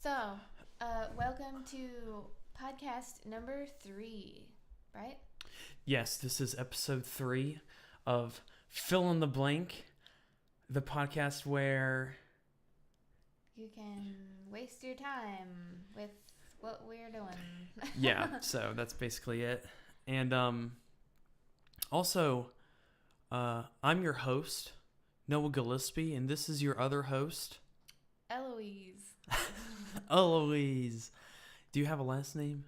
So, welcome to podcast number 3, right? Yes, this is episode 3 of Fill in the Blank, the podcast where you can waste your time with what we're doing. yeah, so that's basically it. And also, I'm your host, Noah Gillespie, and this is your other host, Eloise. Eloise. Do you have a last name?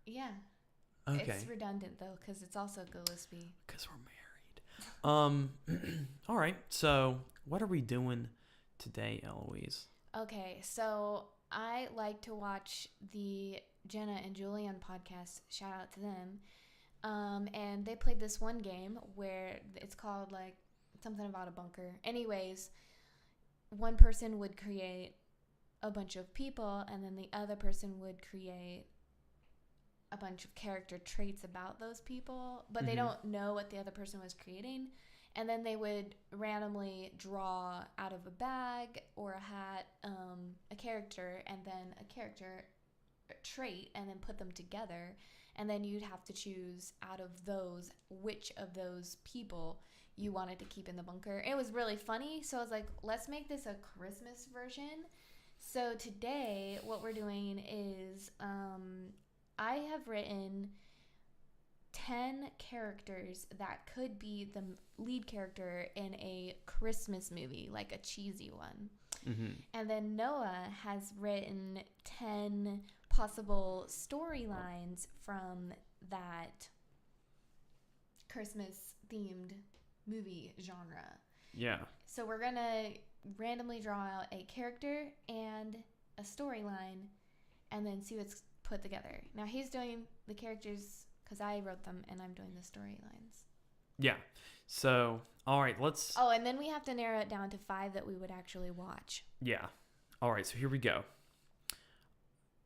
Yeah. Okay. It's redundant, though, because it's also Gillespie. Because we're married. All right, so what are we doing today, Eloise? Okay, so I like to watch the Jenna and Julian podcast. Shout out to them. And they played this one game where it's called, like, something about a bunker. Anyways, one person would create a bunch of people, and then the other person would create a bunch of character traits about those people, but they don't know what the other person was creating. And then they would randomly draw out of a bag or a hat a character and then a character trait and then put them together. And then you'd have to choose out of those which of those people you wanted to keep in the bunker. It was really funny. So I was like, let's make this a Christmas version. So today what we're doing is I have written 10 characters that could be the lead character in a Christmas movie, like a cheesy one. Mm-hmm. And then Noah has written 10 possible storylines from that Christmas-themed movie genre. Yeah. So we're going to randomly draw out a character and a storyline and then see what's put together. Now he's doing the characters because I wrote them and I'm doing the storylines. Yeah. So, all right, let's... Oh, and then we have to narrow it down to 5 that we would actually watch. Yeah. All right, so here we go.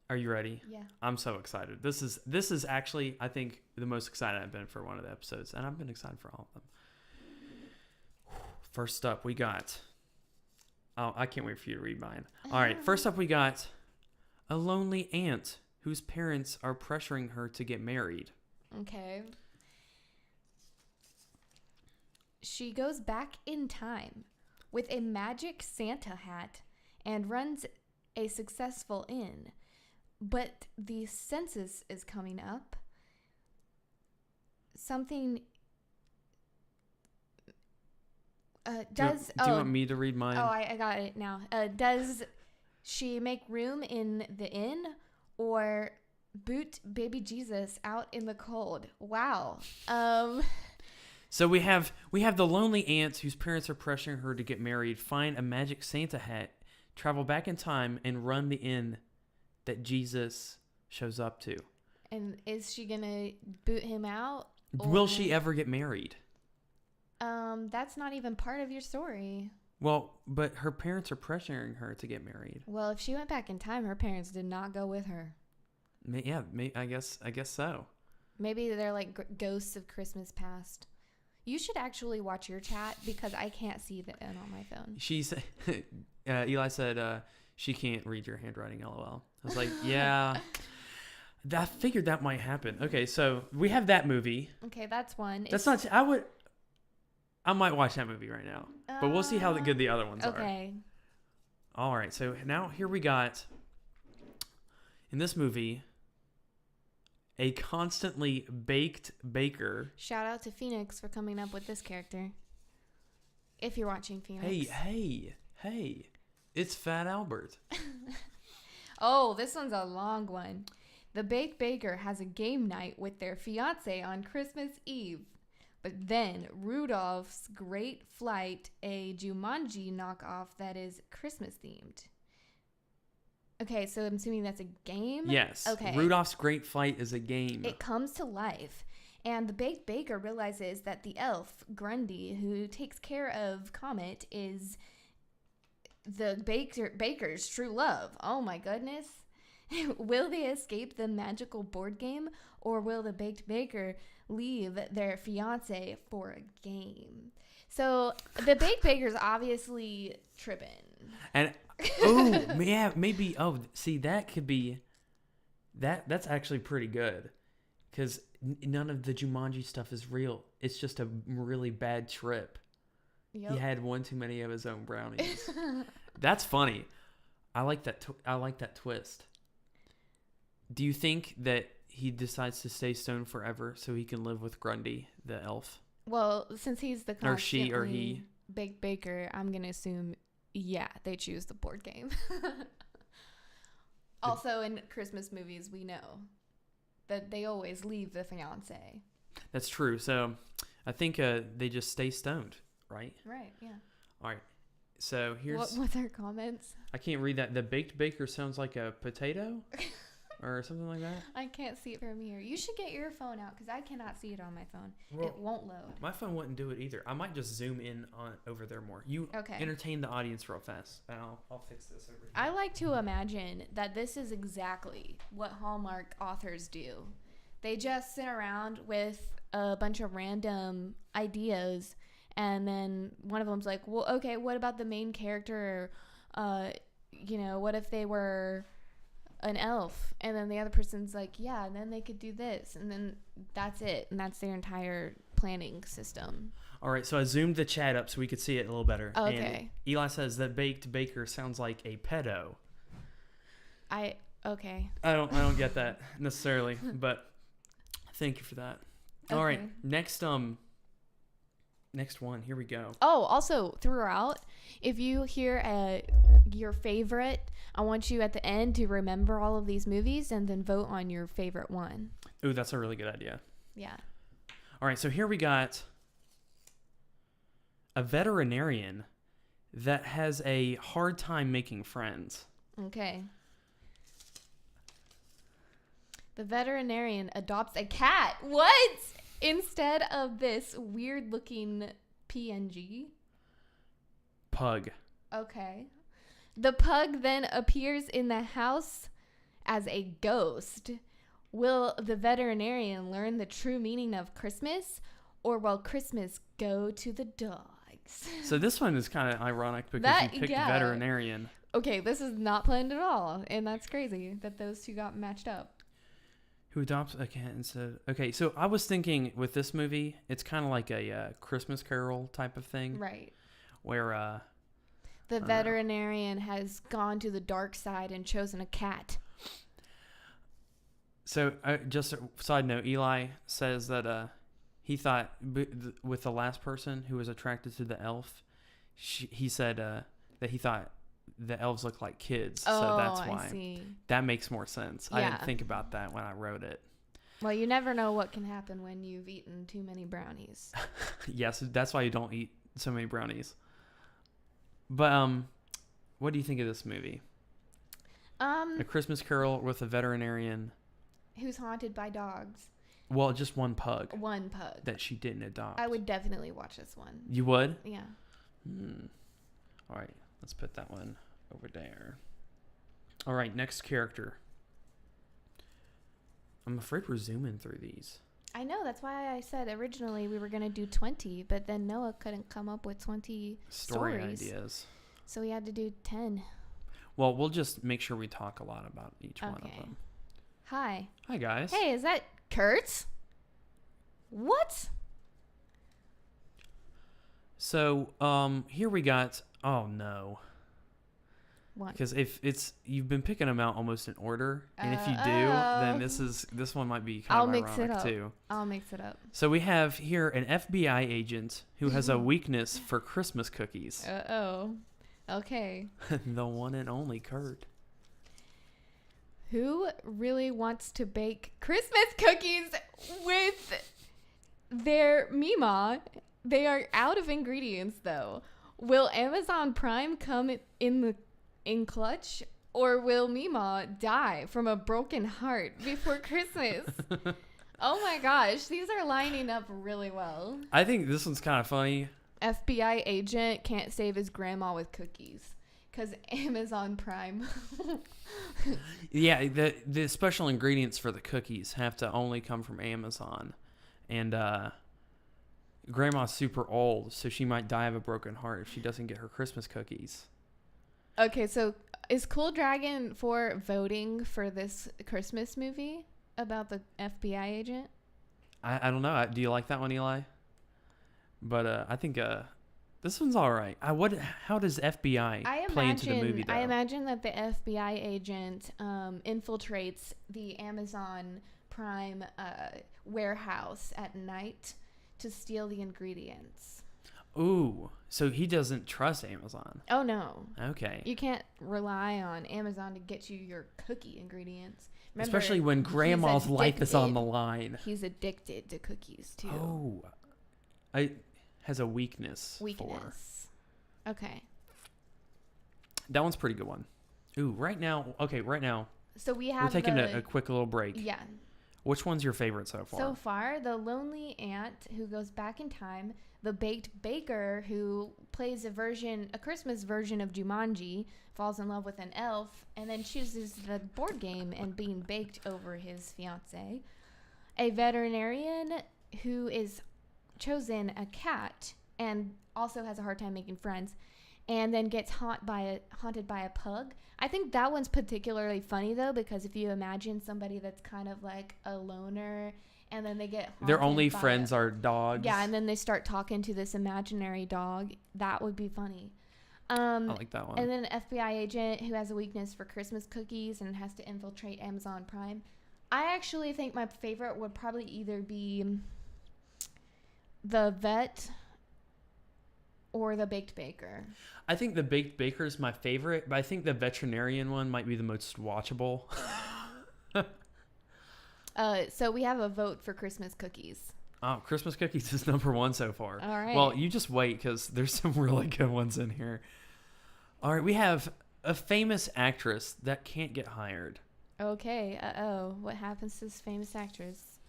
Are you ready? Yeah. I'm so excited. This is actually, I think, the most excited I've been for one of the episodes, and I've been excited for all of them. First up, we got... Oh, I can't wait for you to read mine. All right, first up, we got a lonely aunt whose parents are pressuring her to get married. Okay. She goes back in time with a magic Santa hat and runs a successful inn. But the census is coming up. Something... Do you want me to read mine? Oh, I got it now. Does she make room in the inn or boot baby Jesus out in the cold? Wow. So we have the lonely aunt whose parents are pressuring her to get married, find a magic Santa hat, travel back in time, and run the inn that Jesus shows up to. And is she gonna boot him out? Will she ever get married? That's not even part of your story. Well, but her parents are pressuring her to get married. Well, if she went back in time, her parents did not go with her. I guess so. Maybe they're like ghosts of Christmas past. You should actually watch your chat because I can't see the N on my phone. Eli said she can't read your handwriting, LOL. I was like, yeah. I figured that might happen. Okay, so we have that movie. Okay, that's one. I might watch that movie right now, but we'll see how good the other ones are. Okay. All right, so now here we got, in this movie, a constantly baked baker. Shout out to Phoenix for coming up with this character. If you're watching Phoenix. Hey. It's Fat Albert. Oh, this one's a long one. The baked baker has a game night with their fiance on Christmas Eve. But then Rudolph's Great Flight, a Jumanji knockoff that is Christmas themed. Okay, so I'm assuming that's a game? Yes. Okay. Rudolph's Great Flight is a game. It comes to life. And the baked baker realizes that the elf, Grundy, who takes care of Comet, is the baker's true love. Oh my goodness. Will they escape the magical board game, or will the baked baker leave their fiance for a game? So the baked baker's obviously tripping. And Oh, yeah, maybe. Oh, see, that could be. That's actually pretty good, because none of the Jumanji stuff is real. It's just a really bad trip. Yep. He had one too many of his own brownies. That's funny. I like that. I like that twist. Do you think that he decides to stay stoned forever so he can live with Grundy, the elf? Well, since he's the Or she or he. big baker, I'm gonna assume, yeah, they choose the board game. Also, in Christmas movies, we know that they always leave the fiance. That's true. So, I think they just stay stoned, right? Right. Yeah. All right. So here's. What's our comments? I can't read that. The baked baker sounds like a potato, or something like that. I can't see it from here. You should get your phone out because I cannot see it on my phone. Well, it won't load. My phone wouldn't do it either. I might just zoom in on over there more. You entertain the audience real fast, and I'll fix this over here. I like to imagine that this is exactly what Hallmark authors do. They just sit around with a bunch of random ideas, and then one of them's like, well, okay, what about the main character? What if they were an elf? And then the other person's like, yeah, and then they could do this. And then that's it. And that's their entire planning system. All right, so I zoomed the chat up so we could see it a little better. Okay. And Eli says that baked baker sounds like a pedo. Okay. I don't get that necessarily, but thank you for that. Okay. All right, next one. Here we go. Oh, also throughout, if you hear your favorite, I want you at the end to remember all of these movies and then vote on your favorite one. Ooh, that's a really good idea. Yeah. All right, so here we got a veterinarian that has a hard time making friends. Okay. The veterinarian adopts a cat. What? Instead of this weird-looking PNG? Pug. Okay. The pug then appears in the house as a ghost. Will the veterinarian learn the true meaning of Christmas, or will Christmas go to the dogs? So this one is kind of ironic because you picked veterinarian. Okay, this is not planned at all, and that's crazy that those two got matched up. Who adopts a cat instead? Okay, so I was thinking with this movie, it's kind of like a Christmas Carol type of thing. Right. Where the veterinarian has gone to the dark side and chosen a cat. So just a side note, Eli says that he thought with the last person who was attracted to the elf, he said that he thought the elves look like kids. Oh, so that's why. I see. That makes more sense. Yeah. I didn't think about that when I wrote it. Well, you never know what can happen when you've eaten too many brownies. Yes, that's why you don't eat so many brownies. But what do you think of this movie? A Christmas Carol with a veterinarian who's haunted by dogs. Well, just one pug. One pug that she didn't adopt. I would definitely watch this one. You would? Yeah. All right, let's put that one over there. All right, next character. I'm afraid we're zooming through these. I know, that's why I said originally we were going to do 20, but then Noah couldn't come up with 20 story stories. Ideas. So we had to do 10. Well, we'll just make sure we talk a lot about each one of them. Hi. Hi, guys. Hey, is that Kurt? What? So, here we got... Oh, no. What? Because if you've been picking them out almost in order, and if you do, then this one might be kind of ironic too. I'll mix it up. So we have here an FBI agent who has a weakness for Christmas cookies. Okay. The one and only Kurt. Who really wants to bake Christmas cookies with their Mima? They are out of ingredients though. Will Amazon Prime come in clutch, or will Mima die from a broken heart before Christmas? Oh my gosh, these are lining up really well. I think this one's kind of funny. FBI agent can't save his grandma with cookies because Amazon Prime. Yeah, the special ingredients for the cookies have to only come from Amazon, and Grandma's super old, so she might die of a broken heart if she doesn't get her Christmas cookies. Okay, so is Cool Dragon for voting for this Christmas movie about the FBI agent? I don't know. Do you like that one, Eli? But I think this one's all right. How does FBI play into the movie, though? I imagine that the FBI agent infiltrates the Amazon Prime warehouse at night to steal the ingredients. Ooh, so he doesn't trust Amazon. Oh, no. Okay. You can't rely on Amazon to get you your cookie ingredients. Remember, especially when grandma's life is on the line. He's addicted to cookies, too. Oh. Has a weakness. Okay. That one's a pretty good one. Ooh, right now. So we're taking a quick little break. Yeah. Which one's your favorite so far? So far, the lonely aunt who goes back in time, the baked baker who plays a Christmas version of Jumanji, falls in love with an elf, and then chooses the board game and being baked over his fiancée. A veterinarian who is chosen a cat and also has a hard time making friends, and then gets haunted by a pug. I think that one's particularly funny, though, because if you imagine somebody that's kind of like a loner, and then they get haunted their only friends are dogs. Yeah, and then they start talking to this imaginary dog. That would be funny. I like that one. And then an FBI agent who has a weakness for Christmas cookies and has to infiltrate Amazon Prime. I actually think my favorite would probably either be the vet or the baked baker. I think the baked baker is my favorite, but I think the veterinarian one might be the most watchable. So we have a vote for Christmas cookies. Oh, Christmas cookies is number one so far. All right. Well, you just wait because there's some really good ones in here. All right, we have a famous actress that can't get hired. Okay. What happens to this famous actress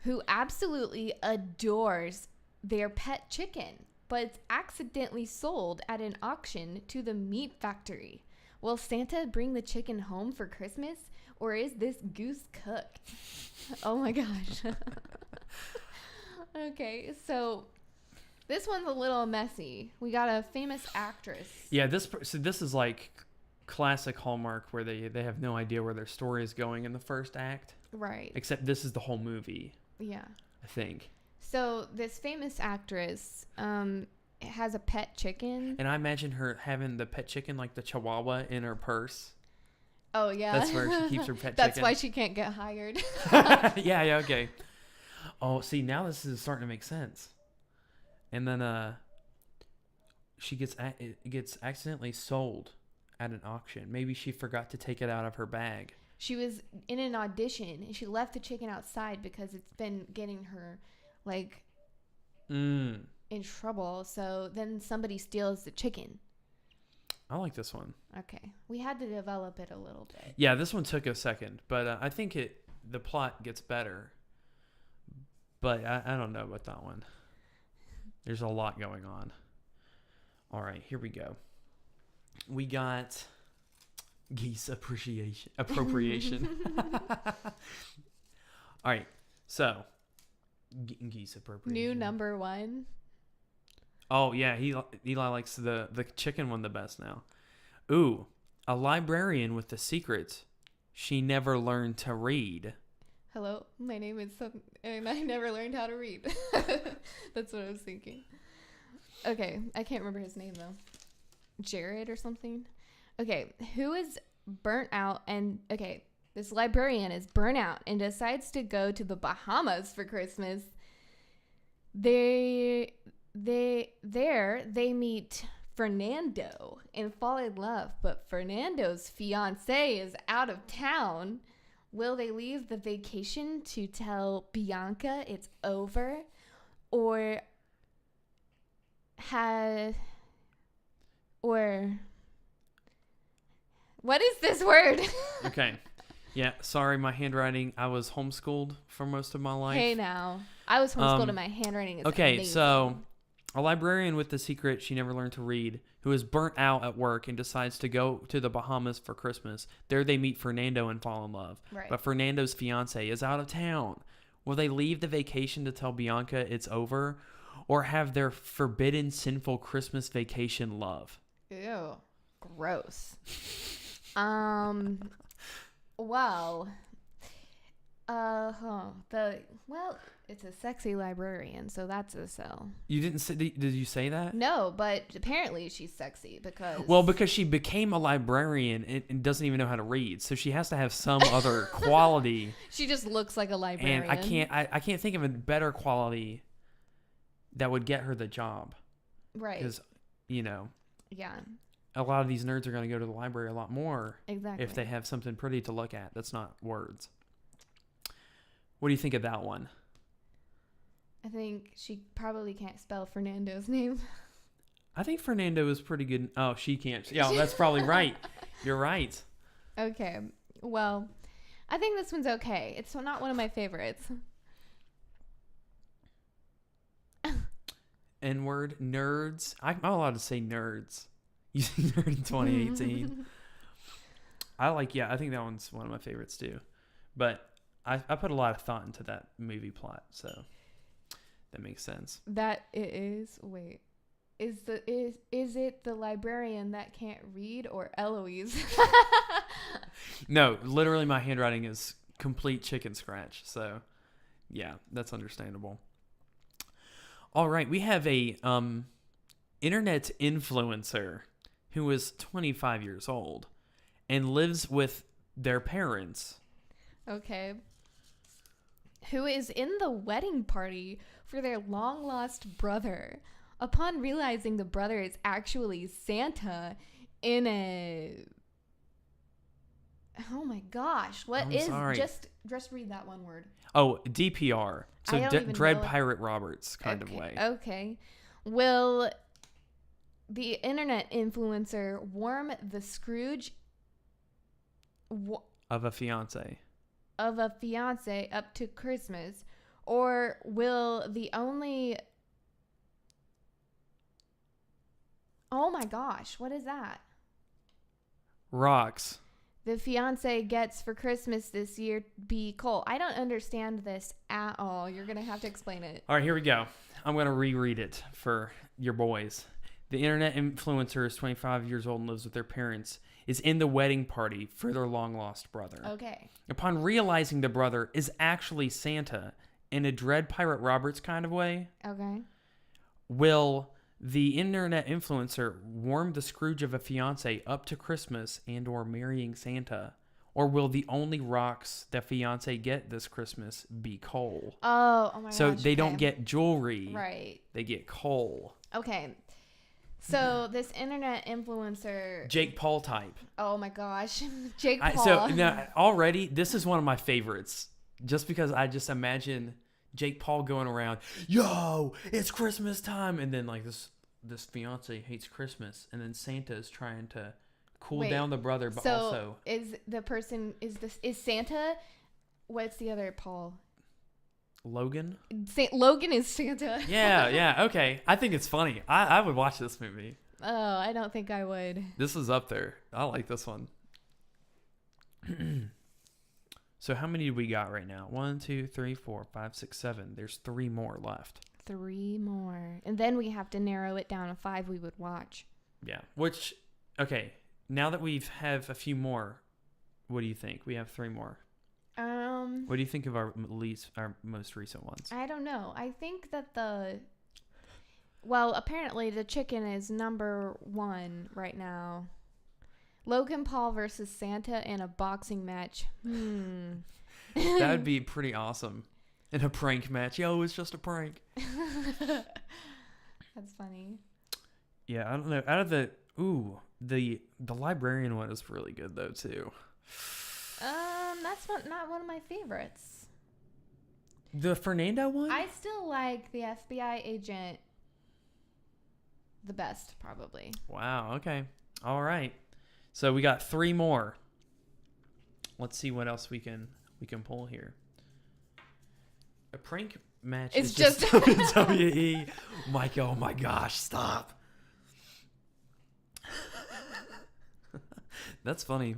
who absolutely adores their pet chicken, but it's accidentally sold at an auction to the meat factory? Will Santa bring the chicken home for Christmas, or is this goose cooked? Oh my gosh. Okay, so this one's a little messy. We got a famous actress. Yeah, this is like classic Hallmark where they have no idea where their story is going in the first act. Right. Except this is the whole movie. Yeah. I think. So this famous actress has a pet chicken. And I imagine her having the pet chicken, like the Chihuahua, in her purse. Oh, yeah. That's where she keeps her pet That's chicken. why she can't get hired. Yeah, okay. Oh, see, now this is starting to make sense. And then she gets accidentally sold at an auction. Maybe she forgot to take it out of her bag. She was in an audition and she left the chicken outside because it's been getting her like in trouble. So then somebody steals the chicken. I like this one. Okay. We had to develop it a little bit. Yeah, this one took a second, but I think the plot gets better. But I don't know about that one. There's a lot going on. All right, here we go. We got geese appropriation. All right, so geese appropriation. New number one. Oh yeah, Eli likes the chicken one the best now. Ooh, a librarian with a secret. She never learned to read. Hello, my name is and I never learned how to read. That's what I was thinking. Okay, I can't remember his name though. Jared or something. Okay, who is burnt out and this librarian is burnt out and decides to go to the Bahamas for Christmas. They meet Fernando and fall in love, but Fernando's fiance is out of town. Will they leave the vacation to tell Bianca it's over, or what is this word? Okay. Yeah, sorry, my handwriting. I was homeschooled for most of my life. Hey now. I was homeschooled and my handwriting is amazing. So a librarian with the secret she never learned to read, who is burnt out at work and decides to go to the Bahamas for Christmas. There they meet Fernando and fall in love. Right. But Fernando's fiance is out of town. Will they leave the vacation to tell Bianca it's over, or have their forbidden, sinful Christmas vacation love? Ew. Gross. Well, it's a sexy librarian, so that's a sell. You didn't say? Did you say that? No, but apparently she's sexy because. Well, because she became a librarian and doesn't even know how to read, so she has to have some other quality. She just looks like a librarian. And I can't think of a better quality that would get her the job. Right. Because, Yeah. a lot of these nerds are going to go to the library a lot more. Exactly. If they have something pretty to look at that's not words. What do you think of that one? I think she probably can't spell Fernando's name. I think Fernando is pretty good. Oh, she can't. Yeah, that's probably right. You're right. Okay. Well, I think this one's okay. It's not one of my favorites. N-word, nerds. I'm allowed to say nerds. You say nerd in 2018. I think that one's one of my favorites too. But I put a lot of thought into that movie plot, so that makes sense. That it is. Wait. Is it the librarian that can't read or Eloise? No, literally my handwriting is complete chicken scratch. So, yeah, that's understandable. All right, we have a internet influencer who is 25 years old and lives with their parents. Okay. Who is in the wedding party for their long-lost brother. Upon realizing the brother is actually Santa in a... Oh my gosh. Just read that one word. Oh, DPR. So I don't even Dread know it. Pirate Roberts kind of way. Okay. Will the internet influencer warm the Scrooge Of a fiance. Of a fiance up to Christmas? Or will the only... Oh my gosh, what is that? Rocks. The fiance gets for Christmas this year be coal. I don't understand this at all. You're going to have to explain it. All right, here we go. I'm going to reread it for your boys. The internet influencer is 25 years old and lives with their parents, is in the wedding party for their long-lost brother. Okay. Upon realizing the brother is actually Santa in a Dread Pirate Roberts kind of way, Okay. will the internet influencer warm the Scrooge of a fiance up to Christmas and or marrying Santa? Or will the only rocks that fiance get this Christmas be coal? Oh my gosh. So they don't get jewelry. Right. They get coal. Okay. So this internet influencer... Jake Paul type. Oh my gosh. Jake Paul. So now, already, this is one of my favorites. Just because I just imagine Jake Paul going around, yo, it's Christmas time. And then like this fiance hates Christmas. And then Santa is trying to cool down the brother. But also... is Santa... What's the other Paul? Logan? Logan is Santa. Yeah, okay. I think it's funny. I would watch this movie. Oh, I don't think I would. This is up there. I like this one. So how many do we got right now? 1, 2, 3, 4, 5, 6, 7. There's 3 more left. 3 more. And then we have to narrow it down to 5 we would watch. Yeah. Which, okay. Now that we have a few more, what do you think? We have 3 more. What do you think of our most recent ones? I don't know. I think that apparently the chicken is number 1 right now. Logan Paul versus Santa in a boxing match. That would be pretty awesome. In a prank match. Yo, it's just a prank. That's funny. Yeah, I don't know. Out of the librarian one is really good though too. That's not one of my favorites. The Fernando one? I still like the FBI agent the best, probably. Wow, okay. All right. So we got 3 more. Let's see what else we can pull here. A prank match It's is just WWE. Mike, oh my gosh, stop. That's funny.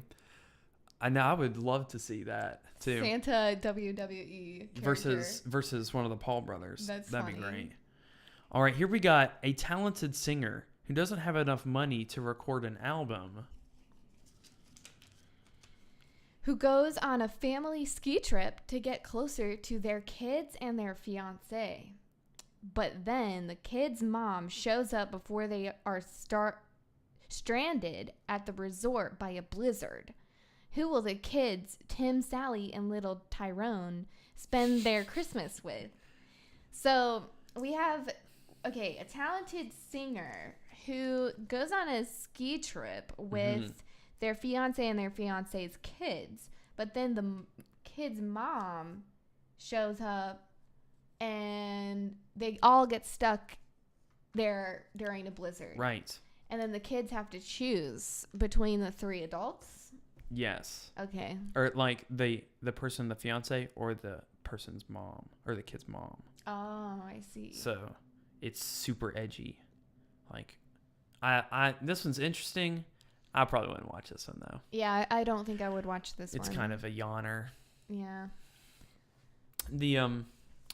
I would love to see that too. Santa WWE character. versus one of the Paul brothers. That'd be great. All right, here we got a talented singer who doesn't have enough money to record an album. Who goes on a family ski trip to get closer to their kids and their fiancé. But then the kid's mom shows up before they are stranded at the resort by a blizzard. Who will the kids, Tim, Sally, and little Tyrone, spend their Christmas with? So we have, a talented singer who goes on a ski trip with their fiance and their fiance's kids. But then the kid's mom shows up and they all get stuck there during a blizzard. Right. And then the kids have to choose between the three adults. Yes. Okay. Or like the person, the fiance, or the person's mom, or the kid's mom. Oh, I see. So it's super edgy. Like, I this one's interesting. I probably wouldn't watch this one though. Yeah, I don't think I would watch this one. It's kind of a yawner. Yeah. The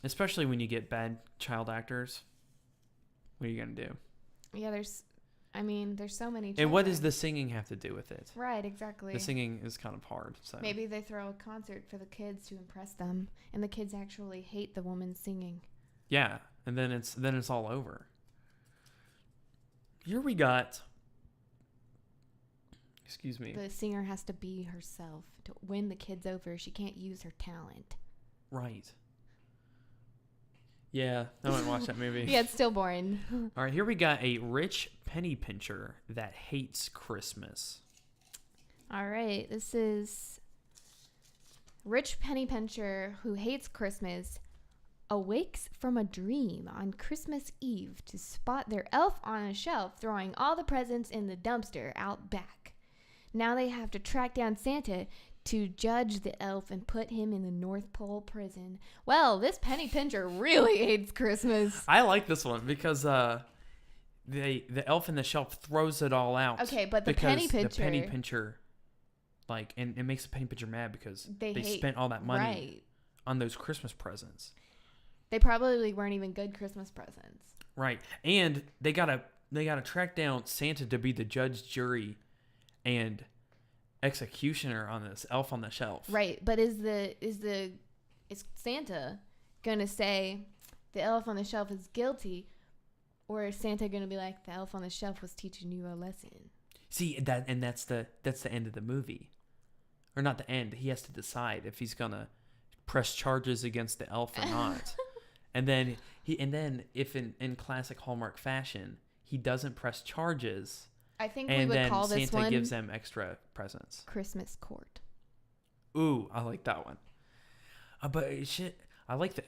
especially when you get bad child actors. What are you gonna do? Yeah, there's so many children. And what does the singing have to do with it? Right, exactly. The singing is kind of hard. So maybe they throw a concert for the kids to impress them, and the kids actually hate the woman singing. Yeah, and then it's all over. Here we got. Excuse me. The singer has to be herself to win the kids over. She can't use her talent. Right. Yeah, I wouldn't watch that movie. Yeah, it's still boring. All right, here we got a rich penny pincher that hates Christmas. All right, this is rich penny pincher who hates Christmas awakes from a dream on Christmas Eve to spot their elf on a shelf throwing all the presents in the dumpster out back. Now they have to track down Santa to judge the elf and put him in the North Pole prison. Well, this penny pincher really hates Christmas. I like this one because the elf in the shelf throws it all out. Okay, but the penny pincher, like, and it makes the penny pincher mad because they spent all that money on those Christmas presents. They probably weren't even good Christmas presents. Right, and they gotta track down Santa to be the judge, jury, and executioner on this elf on the shelf. Right, but is Santa gonna say the elf on the shelf is guilty, or is Santa gonna be like the elf on the shelf was teaching you a lesson? See that's the end of the movie, or not the end. He has to decide if he's gonna press charges against the elf or not, and then if in classic Hallmark fashion he doesn't press charges. I think we would call this Santa one gives them extra presents. Christmas Court. Ooh, I like that one. But shit, I like that.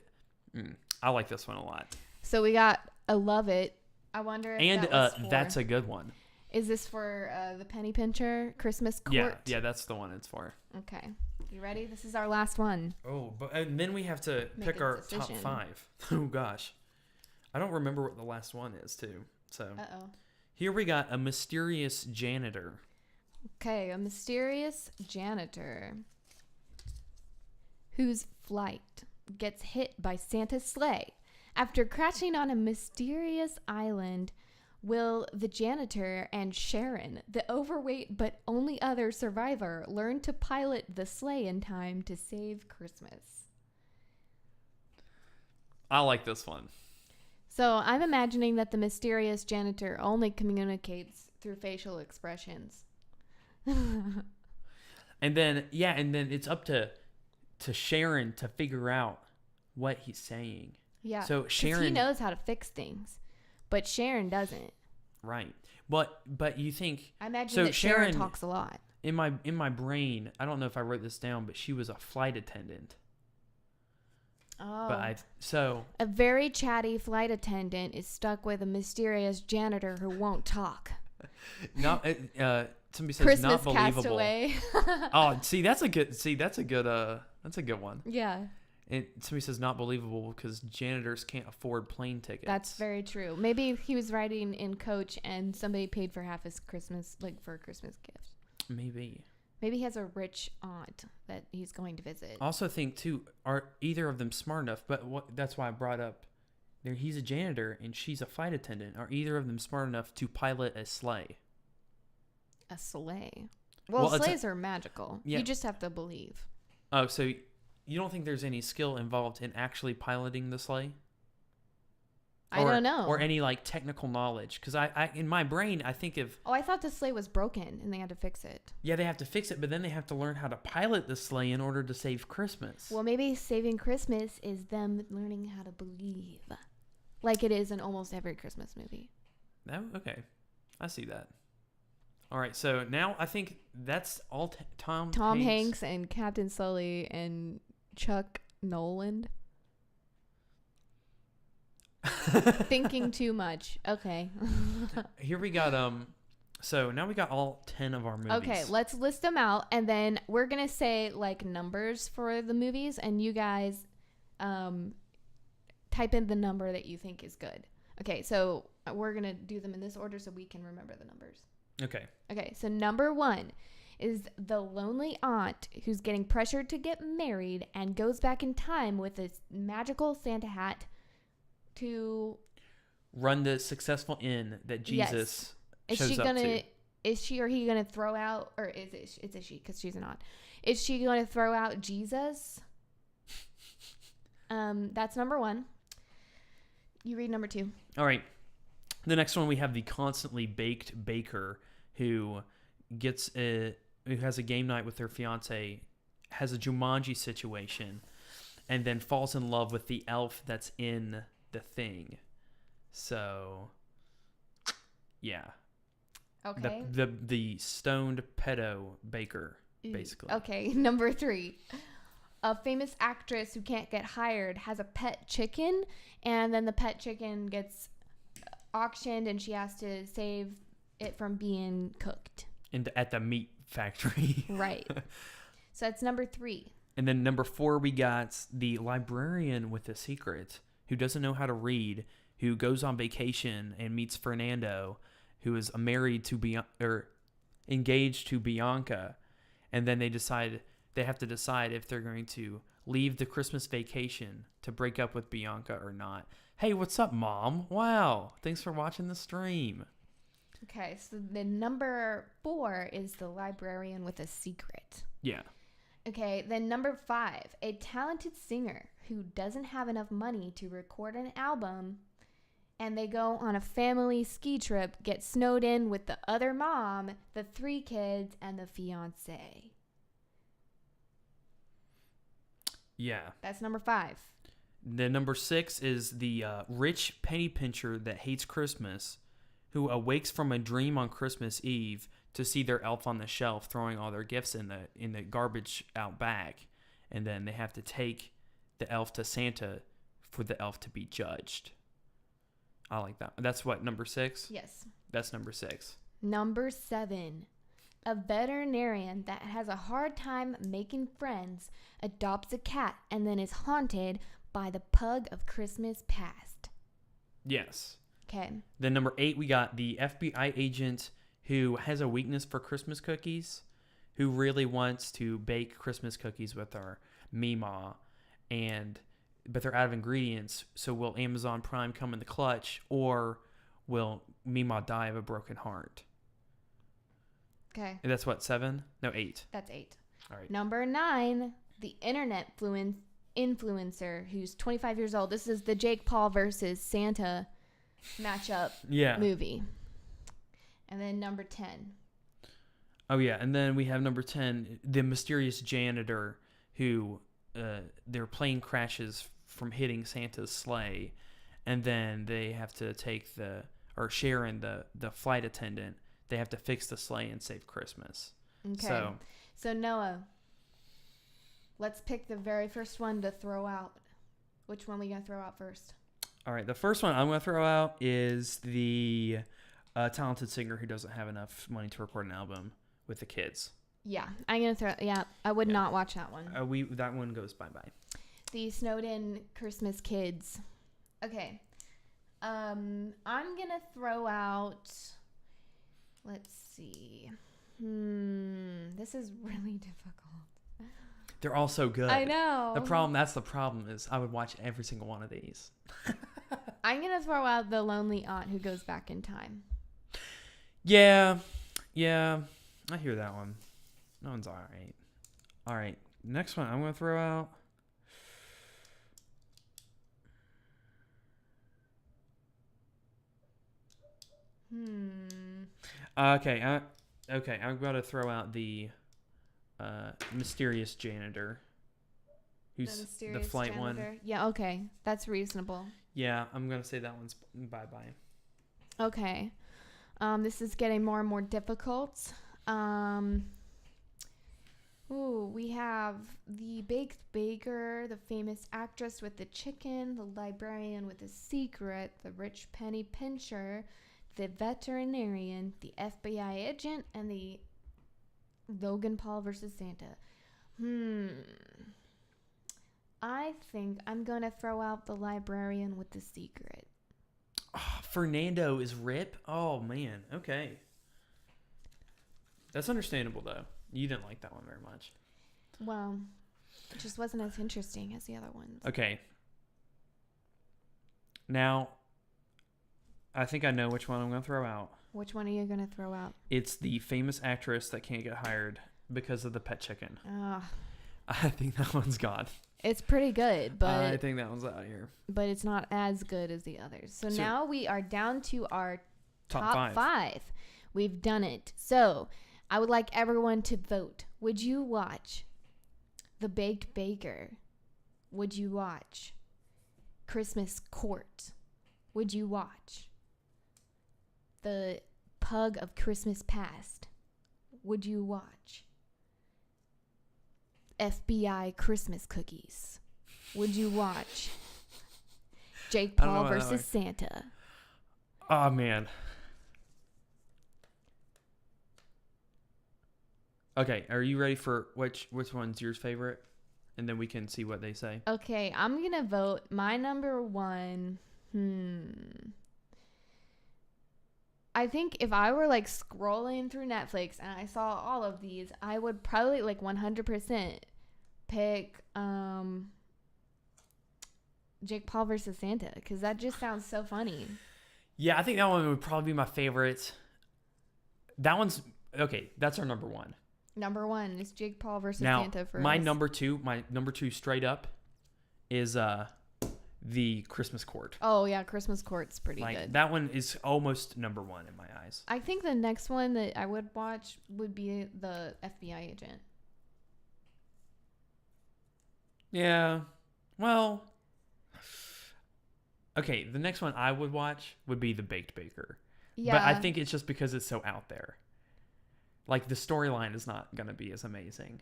I like this one a lot. So we got I love it. I wonder if that was for, that's a good one. Is this for the penny pincher Christmas Court? Yeah, that's the one it's for. Okay, you ready? This is our last one. Oh, but and then we have to pick our top 5. Oh gosh, I don't remember what the last one is too. So. Here we got a mysterious janitor. Okay, a mysterious janitor whose flight gets hit by Santa's sleigh. After crashing on a mysterious island, will the janitor and Sharon, the overweight but only other survivor, learn to pilot the sleigh in time to save Christmas? I like this one. So I'm imagining that the mysterious janitor only communicates through facial expressions. And then it's up to Sharon to figure out what he's saying. Yeah. So Sharon, he knows how to fix things, but Sharon doesn't. Right. But you think I imagine that Sharon talks a lot. In my brain, I don't know if I wrote this down, but she was a flight attendant. Oh. But a very chatty flight attendant is stuck with a mysterious janitor who won't talk. Not somebody says Christmas not believable. Castaway. Oh, that's a good one. Yeah. And somebody says not believable because janitors can't afford plane tickets. That's very true. Maybe he was riding in coach and somebody paid for half his Christmas, like for a Christmas gift. Maybe he has a rich aunt that he's going to visit. I also think too, are either of them smart enough? But that's why I brought up he's a janitor and she's a flight attendant. Are either of them smart enough to pilot a sleigh? A sleigh. Well, sleighs are magical. Yeah. You just have to believe. Oh, so you don't think there's any skill involved in actually piloting the sleigh? I don't know. Or any like technical knowledge? Because I in my brain I think of. Oh, I thought the sleigh was broken and they had to fix it. Yeah, they have to fix it, but then they have to learn how to pilot the sleigh in order to save Christmas. Well, maybe saving Christmas is them learning how to believe, like it is in almost every Christmas movie. Oh, okay, I see that. All right, so now I think that's all. Tom Hanks and Captain Sully and Chuck Noland. Thinking too much. Okay. Here we got so now we got all 10 of our movies. Okay, let's list them out and then we're going to say like numbers for the movies and you guys type in the number that you think is good. Okay, so we're going to do them in this order so we can remember the numbers. Okay, so number 1 is the lonely aunt who's getting pressured to get married and goes back in time with a magical Santa hat to run the successful inn that Jesus shows up to. Is she or he gonna throw out, or is it? It's a she because she's an aunt. Is she gonna throw out Jesus? That's number 1. You read number 2. All right. The next one we have the constantly baked baker who has a game night with her fiance, has a Jumanji situation, and then falls in love with the elf that's in the thing. So yeah. Okay. The stoned pedo baker, basically. Okay, number 3. A famous actress who can't get hired has a pet chicken, and then the pet chicken gets auctioned and she has to save it from being cooked. At the meat factory. Right. So that's number 3. And then number 4, we got the librarian with a secret who doesn't know how to read, who goes on vacation and meets Fernando, who is married to engaged to Bianca, and then they have to decide if they're going to leave the Christmas vacation to break up with Bianca or not. Hey, what's up, Mom? Wow, thanks for watching the stream. Okay, so the number 4 is the librarian with a secret. Yeah. Okay, then number 5, a talented singer who doesn't have enough money to record an album, and they go on a family ski trip, get snowed in with the other mom, the 3 kids, and the fiance. Yeah. That's number 5. The number 6 is the rich penny pincher that hates Christmas, who awakes from a dream on Christmas Eve to see their elf on the shelf throwing all their gifts in the garbage out back, and then they have to take the elf to Santa for the elf to be judged. I like that. That's what, number 6? Yes. That's number 6. Number 7, a veterinarian that has a hard time making friends adopts a cat and then is haunted by the pug of Christmas past. Yes. Okay. Then number 8, we got the FBI agent who has a weakness for Christmas cookies, who really wants to bake Christmas cookies with our Meemaw, but they're out of ingredients. So will Amazon Prime come in the clutch, or will Meemaw die of a broken heart? Okay. And that's what, 7? No, 8. That's 8. All right. Number 9, the internet influencer who's 25 years old. This is the Jake Paul versus Santa matchup movie. And then number 10. Oh, yeah. And then we have number 10, the mysterious janitor who their plane crashes from hitting Santa's sleigh. And then they have to Sharon, the flight attendant, they have to fix the sleigh and save Christmas. Okay. So Noah, let's pick the very first one to throw out. Which one are we going to throw out first? All right. The first one I'm going to throw out is the talented singer who doesn't have enough money to record an album with the kids. Yeah. I'm going to throw... Yeah. I would not watch that one. That one goes bye-bye. The Snowden Christmas Kids. Okay. I'm going to throw out... Let's see. This is really difficult. They're all so good. I know. That's the problem is I would watch every single one of these. I'm gonna throw out the lonely aunt who goes back in time. Yeah, I hear that one. That one's all right. All right, next one I'm gonna throw out. Okay, I'm going to throw out the mysterious janitor. Who's the flight janitor one? Yeah, okay. That's reasonable. Yeah, I'm going to say that one's bye-bye. Okay. This is getting more and more difficult. We have the baked baker, the famous actress with the chicken, the librarian with a secret, the rich penny pincher, the veterinarian, the FBI agent, and the Logan Paul versus Santa. I think I'm going to throw out the librarian with the secret. Oh, Fernando is Rip? Oh, man. Okay. That's understandable, though. You didn't like that one very much. Well, it just wasn't as interesting as the other ones. Okay. Now, I think I know which one I'm going to throw out. Which one are you going to throw out? It's the famous actress that can't get hired because of the pet chicken. I think that one's gone. It's pretty good, but I think that one's out here. But it's not as good as the others. So now we are down to our top five. We've done it. So I would like everyone to vote. Would you watch The Baked Baker? Would you watch Christmas Court? Would you watch The Pug of Christmas Past? Would you watch FBI Christmas Cookies? Would you watch Jake Paul versus Santa? Oh, man. Okay, are you ready for which one's your favorite? And then we can see what they say. Okay, I'm going to vote my number one. I think if I were like scrolling through Netflix and I saw all of these, I would probably like 100% pick Jake Paul versus Santa, because that just sounds so funny. Yeah, I think that one would probably be my favorite. That one's okay. That's our number one. Number one is Jake Paul versus Santa for my us. number two straight up is the Christmas Court. Oh yeah, Christmas Court's pretty good. That one is almost number one in my eyes. I think the next one that I would watch would be the FBI agent. Yeah. Well, okay, the next one I would watch would be The Baked Baker. Yeah. But I think it's just because it's so out there. Like, the storyline is not going to be as amazing.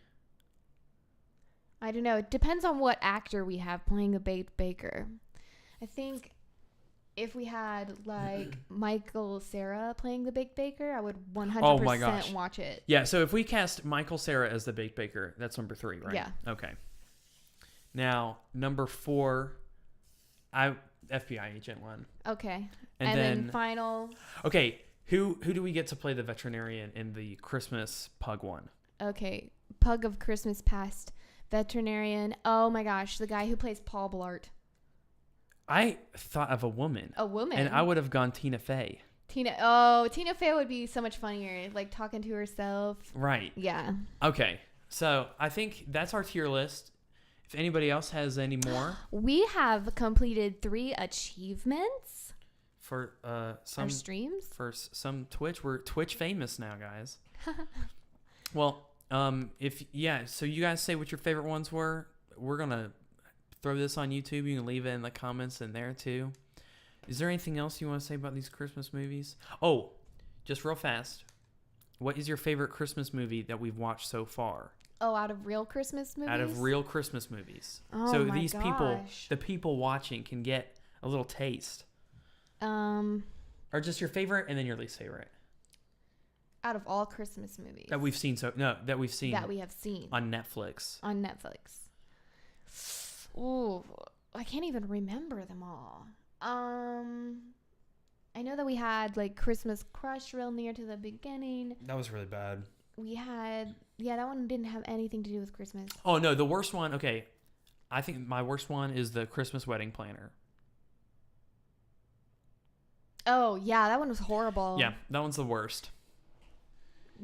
I don't know. It depends on what actor we have playing a baked baker. I think if we had, like, Michael Cera playing the baked baker, I would 100% watch it. Yeah, so if we cast Michael Cera as the baked baker, that's number 3, right? Yeah. Okay. Now, number 4, FBI agent one. Okay. And then final. Okay, who do we get to play the veterinarian in the Christmas Pug one? Okay, Pug of Christmas Past, veterinarian. Oh my gosh, the guy who plays Paul Blart. I thought of a woman. A woman? And I would have gone Tina Fey. Tina Fey would be so much funnier, like talking to herself. Right. Yeah. Okay, so I think that's our tier list. If anybody else has any more. We have completed 3 achievements. For some our streams. For some Twitch. We're Twitch famous now, guys. Well, so you guys say what your favorite ones were. We're going to throw this on YouTube. You can leave it in the comments in there too. Is there anything else you want to say about these Christmas movies? Oh, just real fast. What is your favorite Christmas movie that we've watched so far? Oh, out of real Christmas movies? Out of real Christmas movies. Oh, so my these gosh. people, the people watching can get a little taste. Or just your favorite and then your least favorite. Out of all Christmas movies. That we've seen that we have seen. On Netflix. On Netflix. Ooh, I can't even remember them all. I know that we had like Christmas Crush real near to the beginning. That was really bad. We had, that one didn't have anything to do with Christmas. Oh no, the worst one. Okay, I think my worst one is the Christmas Wedding Planner. Oh, yeah, that one was horrible. Yeah, that one's the worst.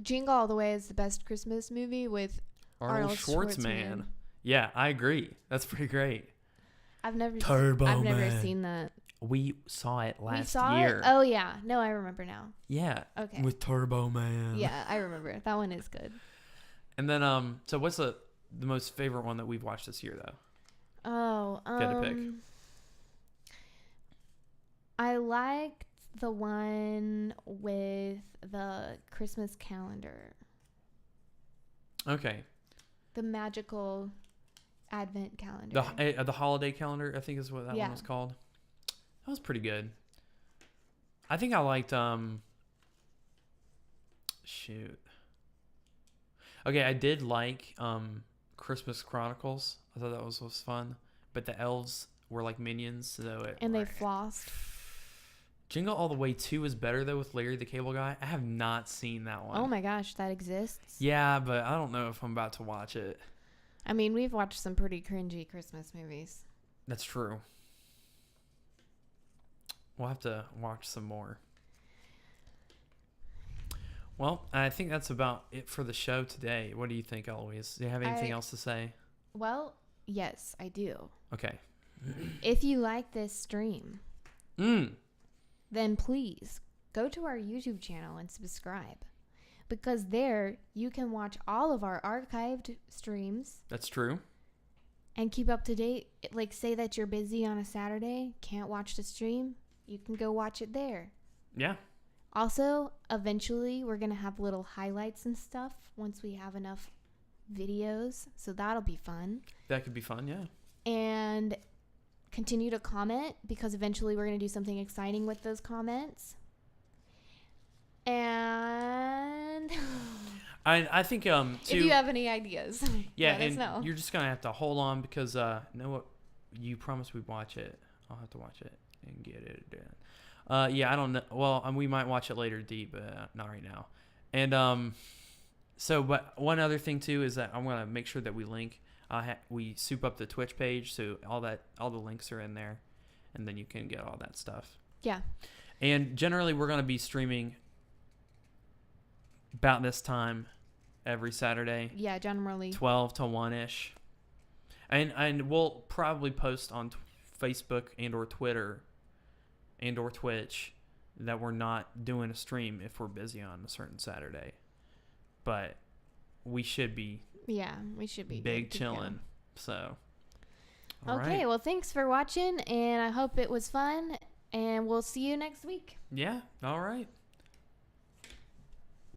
Jingle All the Way is the best Christmas movie with Arnold Schwartzman. Yeah, I agree. That's pretty great. I've never Man. seen that. We saw it last saw year. it? Oh, yeah. No, I remember now. Yeah. Okay. With Turbo Man. Yeah, I remember. That one is good. And then, so what's the most favorite one that we've watched this year, though? Oh, Get a pick. I liked the one with the Christmas calendar. Okay. The magical advent calendar. The holiday calendar, I think is what that one was called. That was pretty good. I think I liked, shoot. Okay, I did like, Christmas Chronicles. I thought that was fun. But the elves were like minions, so and they flossed. Jingle All the Way 2 is better, though, with Larry the Cable Guy. I have not seen that one. Oh, my gosh, that exists? Yeah, but I don't know if I'm about to watch it. I mean, we've watched some pretty cringy Christmas movies. That's true. We'll have to watch some more. Well, I think that's about it for the show today. What do you think, Eloise? Do you have anything else to say? Well, yes, I do. Okay. If you like this stream, then please go to our YouTube channel and subscribe. Because there you can watch all of our archived streams. That's true. And keep up to date. Like, say that you're busy on a Saturday, can't watch the stream, you can go watch it there. Yeah. Also, eventually we're going to have little highlights and stuff once we have enough videos. So that'll be fun. That could be fun, yeah. And continue to comment, because eventually we're going to do something exciting with those comments. And I think too, if you have any ideas, yeah, let us know. You're just gonna have to hold on, because you know what, you promised we'd watch it. I'll have to watch it and get it done. Yeah, I don't know. Well, we might watch it later, Dee, but not right now. And so, but one other thing too is that I'm gonna make sure that we link. We soup up the Twitch page, so all the links are in there, and then you can get all that stuff. Yeah. And generally, we're gonna be streaming about this time every Saturday. Yeah, generally 12 to 1-ish. And we'll probably post on Facebook and or Twitter and or Twitch that we're not doing a stream if we're busy on a certain Saturday. But we should be big chilling. So okay, right. Well, thanks for watching, and I hope it was fun, and we'll see you next week. Yeah, all right.